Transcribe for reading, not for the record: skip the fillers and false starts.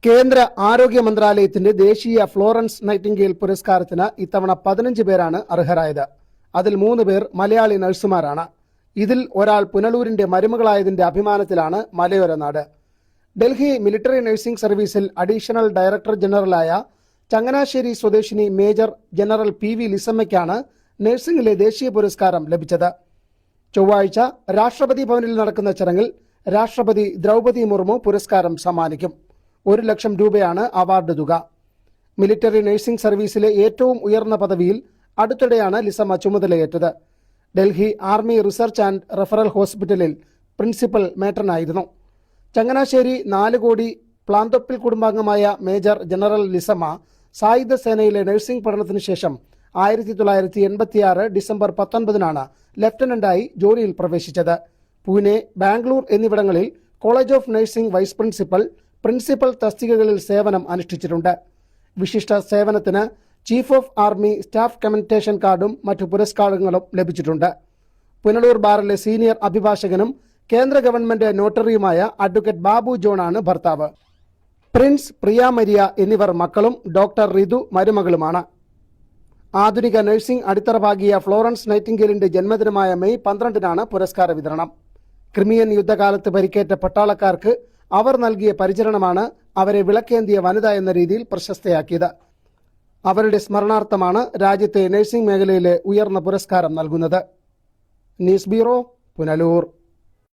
കേന്ദ്ര ആരോഗ്യ മന്ത്രാലയത്തിന്റെ ദേശീയ ഫ്ലോറൻസ് നൈറ്റിംഗേൽ പുരസ്കാരത്തിന് ഇത്തവണ 15 പേരാണ് അർഹരായത്. അതിൽ 3 പേർ മലയാളി നഴ്സുമാരാണ്. ഇതിൽ ഒരാൾ പുനലൂരിന്റെ മരുമകളായതിന്റെ അഭിമാനത്തിലാണ് മലയോര നാട്. ഡൽഹി മിലിറ്ററി നഴ്സിംഗ് സർവീസിൽ അഡീഷണൽ ഡയറക്ടർ ജനറലായ ചങ്ങനാശ്ശേരി സ്വദേശിനി മേജർ ജനറൽ പി വി ലിസമ്മയ്ക്കാണ് നഴ്സിംഗിലെ ദേശീയ പുരസ്കാരം ലഭിച്ചത്. ചൊവ്വാഴ്ച രാഷ്ട്രപതി ഭവനിൽ നടക്കുന്ന ചടങ്ങിൽ രാഷ്ട്രപതി ദ്രൗപദി മുർമു പുരസ്കാരം സമ്മാനിക്കും. 1 ലക്ഷം രൂപയാണ് അവാർഡ് തുക. മിലിറ്ററി നഴ്സിംഗ് സർവീസിലെ ഏറ്റവും ഉയർന്ന പദവിയിൽ അടുത്തിടെയാണ് ലിസമ്മ ചുമതലയേറ്റത്. Delhi army research and referral ഹോസ്പിറ്റലിൽ പ്രിൻസിപ്പൽ മേട്രനായിരുന്നു. ചങ്ങനാശ്ശേരി 4 കോടി പ്ലാന്തൊപ്പിൽ കുടുംബാംഗമായ മേജർ ജനറൽ ലിസമ്മ സായുധ സേനയിലെ നഴ്സിംഗ് പഠനത്തിനു ശേഷം 1986 ഡിസംബർ 19 ലഫ്റ്റനന്റായി ജോലിയിൽ പ്രവേശിച്ചത്. പൂനെ, ബാംഗ്ലൂർ എന്നിവിടങ്ങളിൽ college of nursing vice principal തസ്തികകളിൽ സേവനം അനുഷ്ഠിച്ചിട്ടുണ്ട്. വിശിഷ്ട സേവനത്തിന് chief of army staff commendation കാർഡും മറ്റു പുരസ്കാരങ്ങളും ലഭിച്ചിട്ടുണ്ട്. പുനലൂർ ബാറിലെ സീനിയർ അഭിഭാഷകനും കേന്ദ്ര ഗവൺമെന്റ് നോട്ടറിയുമായ അഡ്വക്കേറ്റ് ബാബു ജോണാണ് ഭർത്താവ്. പ്രിൻസ്, പ്രിയ മരിയ എന്നിവർ മക്കളും ഡോക്ടർ റിതു മരുമകളുമാണ്. ആധുനിക നഴ്സിംഗ് അടിത്തറ പാകിയ ഫ്ലോറൻസ് നൈറ്റിംഗേലിന്റെ ജന്മദിനമായ മെയ് 12 പുരസ്കാര വിതരണം. ക്രിമിയൻ യുദ്ധകാലത്ത് പരിക്കേറ്റ പട്ടാളക്കാർക്ക് അവർ നൽകിയ പരിചരണമാണ് അവരെ വിളക്കേന്തിയ വനിത എന്ന രീതിയിൽ പ്രശസ്തയാക്കിയത്. അവരുടെ സ്മരണാർത്ഥമാണ് രാജ്യത്തെ നഴ്സിംഗ് മേഖലയിലെ ഉയർന്ന പുരസ്കാരം നൽകുന്നത്. News bureau, Punalur.